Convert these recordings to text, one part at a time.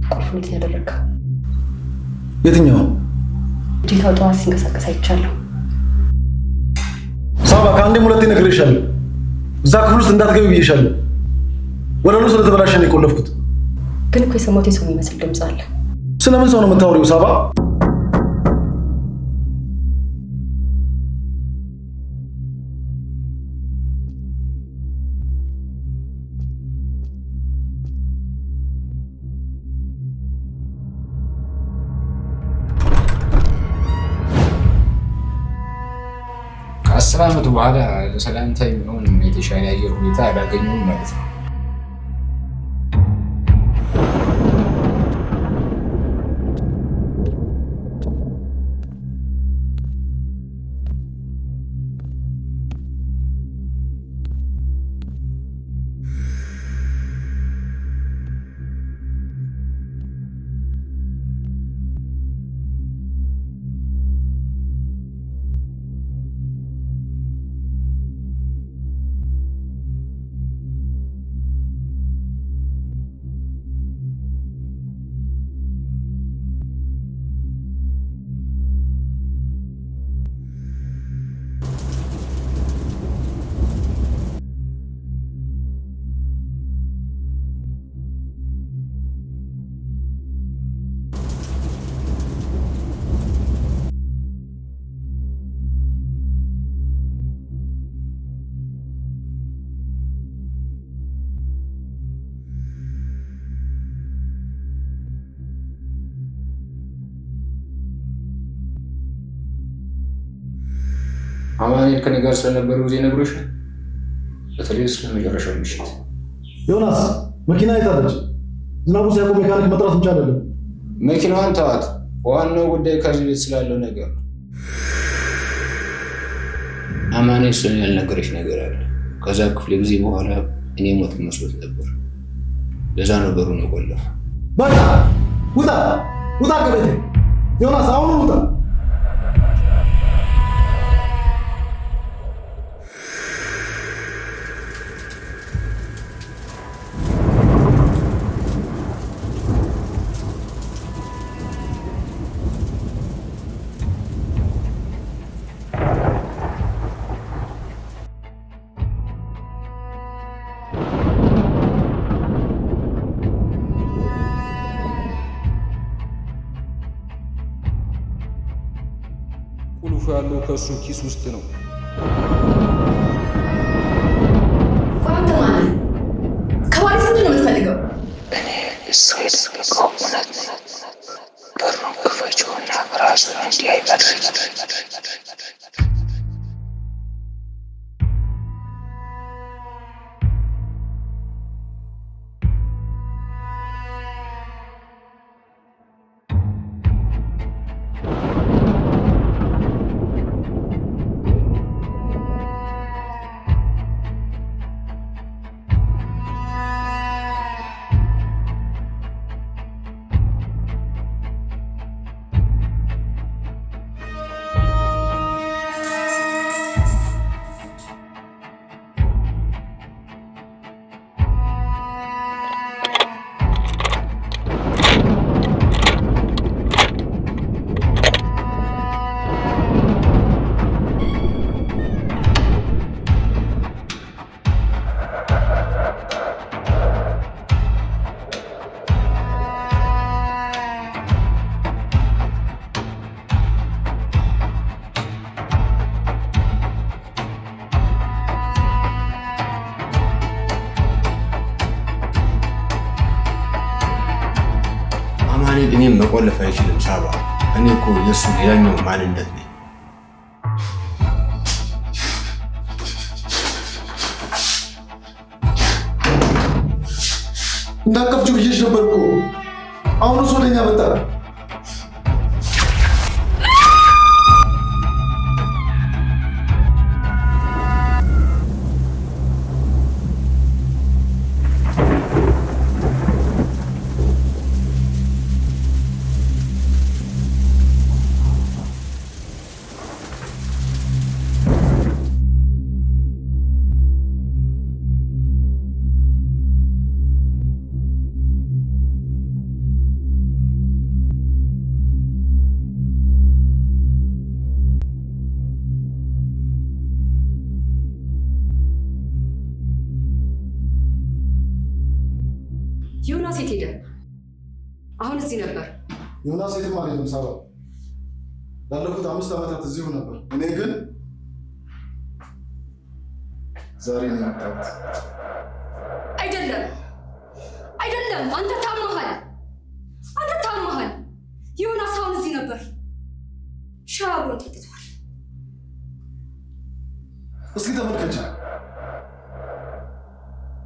ቁልፉን ያደረከው የትኛው? ጂታው ጠዋት ሲንቀሳቀስ አይቻለሁ። ሳባ ከአንዴም ሁለቴ ነግሬሻለሁ። እዛ ክፍል ውስጥ እንዳትገቢ ብዬሻለሁ። ወለሉ ስለተበላሸ ነው የቆለፍኩት። ግን እኮ የሰማሁት የሰው የሚመስል ድምፅ አለ። ስለምን ሰው ነው የምታወሪው ሳባ? ከ10 ዓመት በኋላ ለሰላምታ የሚሆን የተሻለ አየር ሁኔታ አላገኘሁም ማለት ነው። አማኑኤል ከኔ ጋር ስለነበረው ጊዜ ነግሮሻል? በተለይ ስለመጨረሻው ምሽት። ዮናስ መኪና የታለች? ዝናቡ ሲያቆም ሜካኒክ መጥራት እንችላለን። መኪናዋን ተዋት። ዋናው ጉዳይ ከዚህ ቤት ስላለው ነገር ነው። አማኑኤል ስለኔ ያልነገረሽ ነገር አለ። ከዛ ክፍለ ጊዜ በኋላ እኔ ሞት መስሎት ነበር። ለዛ ነው በሩን የቆለፈው። በቃ ውጣ፣ ውጣ ከቤቴ ዮናስ፣ አሁን ውጣ። ቁልፉ ያለው ከእሱ ኪስ ውስጥ ነው። አንተ ማነህ? ከባሌ ምንድን ነው የምትፈልገው? እኔ እሱ የደበቀው እውነት ነው። በሩን ክፈችውና ራሱን እንዲያይ አድርጊ። እኔም መቆለፍ አይችልም ሳባ። እኔ እኮ የእሱ ሌላኛው ማንነት ነኝ። እንዳቀፍችው ብዬሽ ነበር እኮ። አሁን እሱ ወደኛ መጣ። አሁን እዚህ ነበር። ዮናስ የትም አልሄደም ሳባ። ላለፉት 5 ዓመታት እዚሁ ነበር። እኔ ግን ዛሬ ነው የመጣሁት። አይደለም፣ አንተ ታመሃል። ዮናስ አሁን እዚህ ነበር። ሻቡን ጠጥቷል። እስኪ ተመልከች።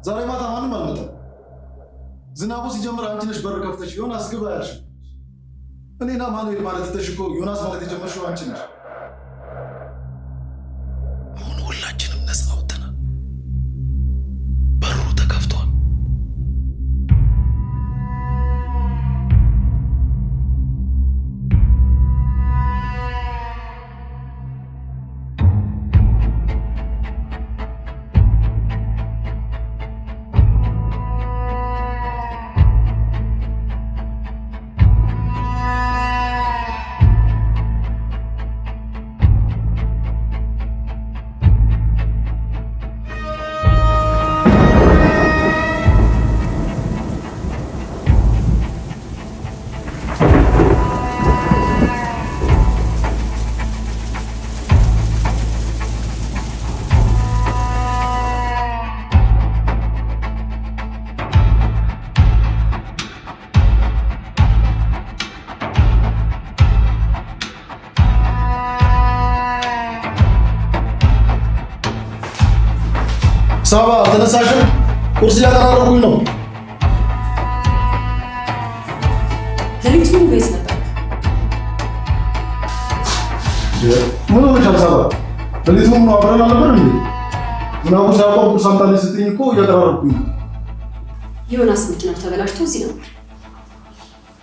ዛሬ ማታ ማንም አልመጣም። ዝናቡ ሲጀምር አንቺ ነሽ በር ከፍተሽ ዮናስ ግባ ያልሽ። እኔና ማኑኤል ማለት ተሽኮ ዮናስ ማለት የጀመርሽው አንቺ ነሽ። አሁን ሁላችንም ነፃ ወጥተናል። በሩ ተከፍቷል። ሳባ ተነሳሽም? ቁርስ እያቀራረብኩኝ ነው። ለሊቱን ቤት ነበር። ምን ሆነሻል ሳባ? ለሊቱን ነው አብረን አልነበር እንዴ? ዝናቡ ሳያቆም ቁርስ አምጣልኝ ስትይኝ እኮ እያቀራረብኩኝ ነው። ዮናስ መኪናው ተበላሽቶ እዚህ ነበር።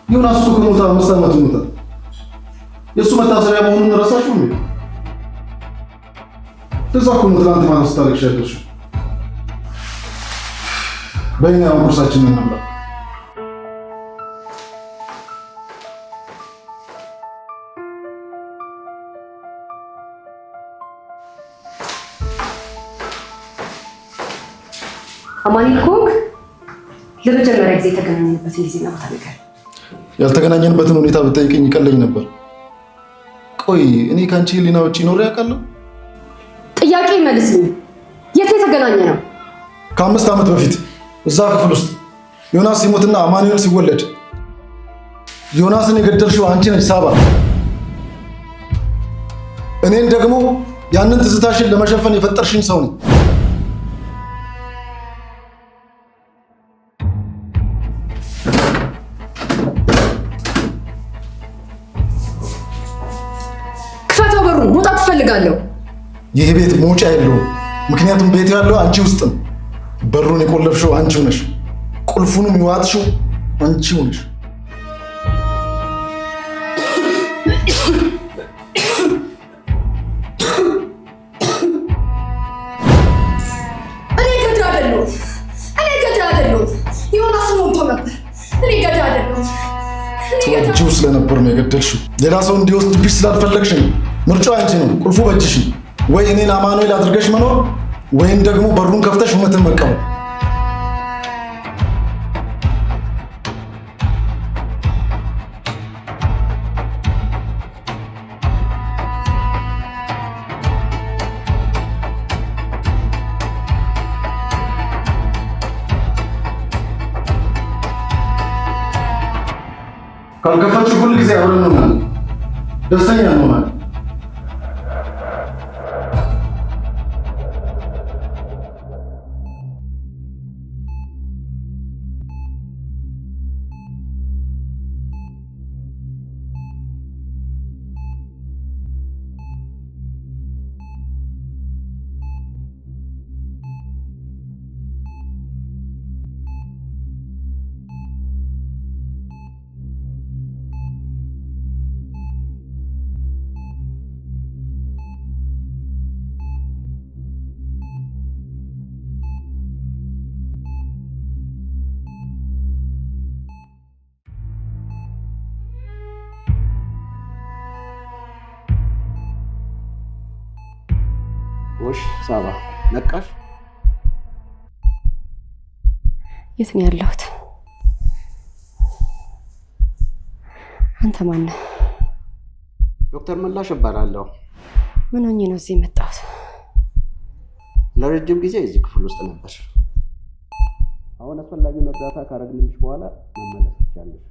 ዮናስ እኮ ከሞተ 5 ዓመት ሆኖታል። የእሱ መታሰቢያ መሆኑን ረሳሽው እንዴ? ለዛ እኮ ነው ትናንት ማታ ስታለቅሽ ያደርሽው። በእኛ ቁርሳችንን እንብላ። አማኑኤል ኮክ ለመጀመሪያ ጊዜ የተገናኘንበትን ጊዜና ቦታ ነገር ያልተገናኘንበትን ሁኔታ ብትጠይቀኝ ይቀለኝ ነበር። ቆይ እኔ ካንቺ ህሊና ውጪ ኖሬ ያውቃለሁ? ጥያቄ መልስልኝ። የት የተገናኘ ነው? ከ5 ዓመት በፊት እዛ ክፍል ውስጥ ዮናስ ሲሞትና አማኑኤል ሲወለድ ዮናስን የገደልሽው አንቺ ነሽ ሳባ። እኔን ደግሞ ያንን ትዝታሽን ለመሸፈን የፈጠርሽኝ ሰው ነኝ። ክፈተው በሩን፣ መውጣት እፈልጋለሁ። ይህ ቤት መውጫ የለውም፣ ምክንያቱም ቤት ያለው አንቺ ውስጥ ነው። በሩን የቆለፍሽው አንቺው ነሽ። ቁልፉንም የዋጥሽው አንቺው ነሽ። እኔ ገዳይ አይደለሁም። ዮናስን ወጥቶ ነበር። እኔ ገዳይ አይደለሁም። ትወጂው ስለነበር ነው የገደልሽው። ሌላ ሰው እንዲወስድብሽ ስላልፈለግሽ ነው። ምርጫው አንቺ ነው። ቁልፉ በእጅሽ ነው። ወይ እኔን አማኑኤል አድርገሽ መኖር ወይም ደግሞ በሩን ከፍተሽ እውነትን መቀበል። ካልከፈትሽ ሁል ጊዜ አብረን እንሆናለን፣ ደስተኛ እንሆናለን። ወሽ ሳባ ነቃሽ? የት ነው ያለሁት? አንተ ማን ነህ? ዶክተር መላሽ እባላለሁ። ምን ሆኜ ነው እዚህ የመጣሁት? ለረጅም ጊዜ እዚህ ክፍል ውስጥ ነበር። አሁን አስፈላጊውን እርዳታ ካረግንልሽ በኋላ መመለስ ትችላለሽ።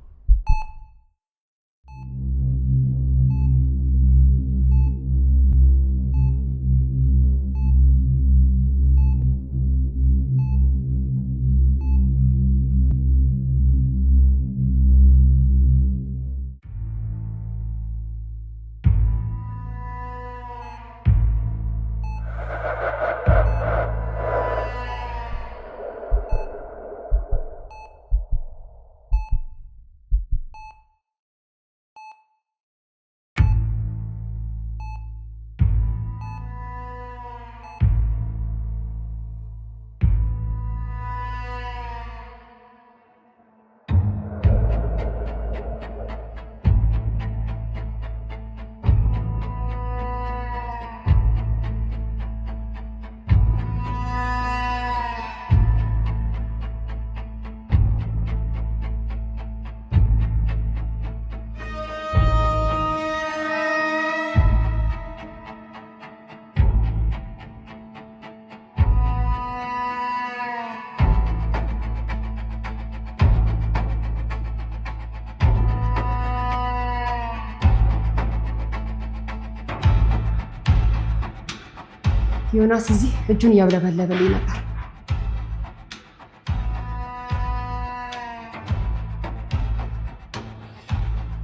ዮናስ እዚህ እጁን እያውለበለበልኝ ነበር።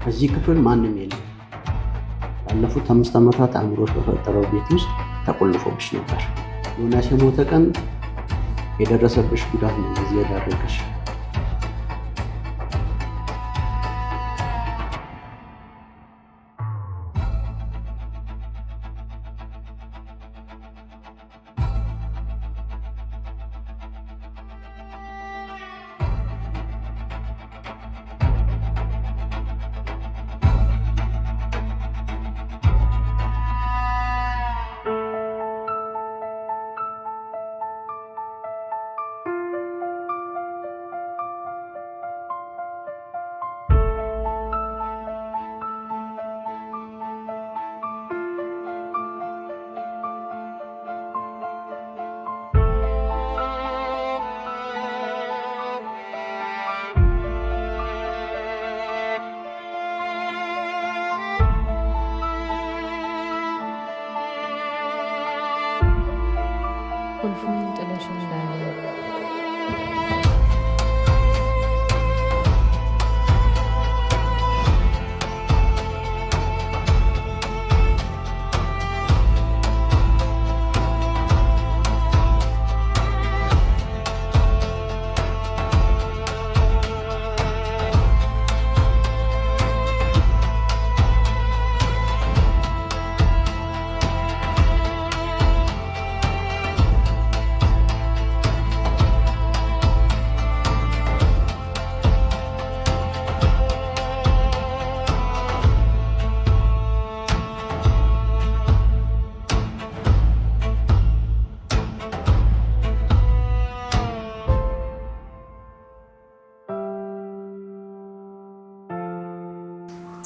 እዚህ ክፍል ማንም የለም። ባለፉት 5 ዓመታት አእምሮሽ በፈጠረው ቤት ውስጥ ተቆልፎብሽ ነበር። ዮናስ የሞተ ቀን የደረሰብሽ ጉዳት ነው እዚህ ያደረገሽ። ቁልፉን ጥለሽ እንዳይሆን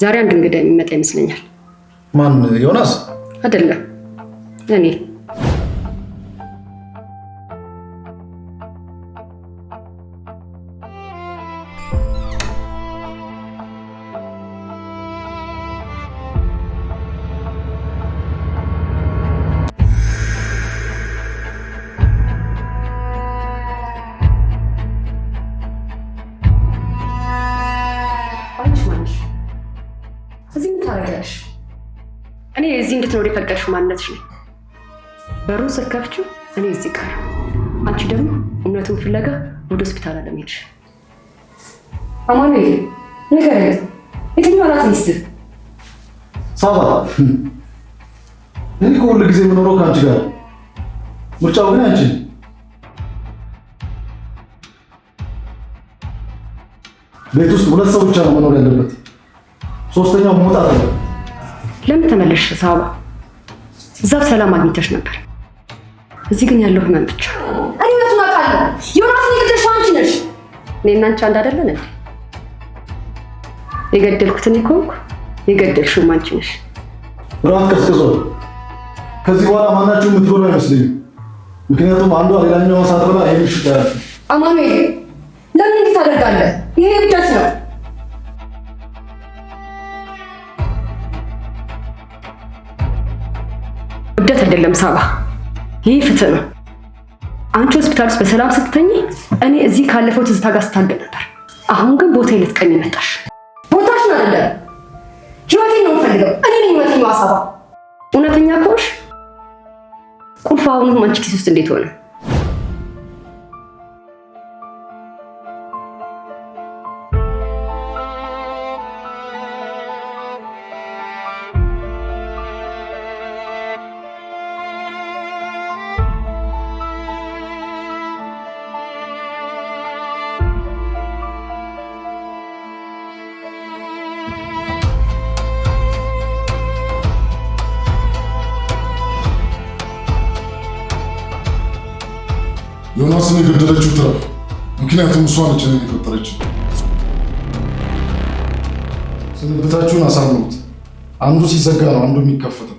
ዛሬ አንድ እንግዳ የሚመጣ ይመስለኛል። ማን? ዮናስ አይደለም፣ እኔ። እዚህ ምን ታደርጊያለሽ? እኔ እዚህ እንድትኖር የፈቀድሽው ማንነትሽ ነው። በሩን ስትከፍቺው እኔ እዚህ ቀር፣ አንቺ ደግሞ እውነቱን ፍለጋ ወደ ሆስፒታል አለመሄድሽ። አማኑኤል ንገረኝ፣ የትኛው ናት ሚስትህ? ሳባ፣ እኔ ሁሉ ጊዜ የምኖረው ከአንቺ ጋር፣ ምርጫው ግን አንቺ። ቤት ውስጥ 2 ሰው ብቻ ነው መኖር ያለበት፣ 3ኛው መውጣት አለ። ለምን ተመለሽ ሳባ? እዛ ሰላም አግኝተሽ ነበር። እዚህ ግን ያለው ህመም ብቻ። እኔ እውነቱን አውቃለሁ። ዮናስ የገደልሽው አንቺ ነሽ። እኔና አንቺ አንድ አይደለን እንዴ? የገደልኩት እኔ ከሆንኩ የገደልሽው አንቺ ነሽ። ብራት ቀስቅሶ ከዚህ በኋላ ማናችሁ የምትበሉ አይመስለኝም። ምክንያቱም አንዷ ሌላኛዋን ሳትበላ ይሄ ምሽት ያያል። አማኑኤል ለምን እንዴት ታደርጋለህ? ይሄ ብቻስ ነው። እብደት አይደለም ሳባ፣ ይህ ፍትህ ነው። አንቺ ሆስፒታል ውስጥ በሰላም ስትተኝ እኔ እዚህ ካለፈው ትዝታ ጋር ስታገል ነበር። አሁን ግን ቦታ ልትቀኝ መጣሽ። ቦታሽን አይደለም ህይወቴን ነው የምፈልገው። እኔ ነኝ እውነተኛዋ ሳባ። እውነተኛ ከሆንሽ ቁልፉ አሁንም አንቺ ኪስ ውስጥ እንዴት ሆነ? ዮናስን የገደለችው ትረፍ። ምክንያቱም እሷ ነች እኔን የፈጠረችው። ስንብታችሁን አሳምሩት። አንዱ ሲዘጋ ነው አንዱ የሚከፈተው።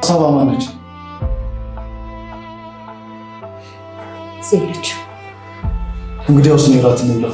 ሳባ ማነች? ሴልች እንግዲያውስ ነው እራት እንብላ።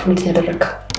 ቁልፉን ያደረግከው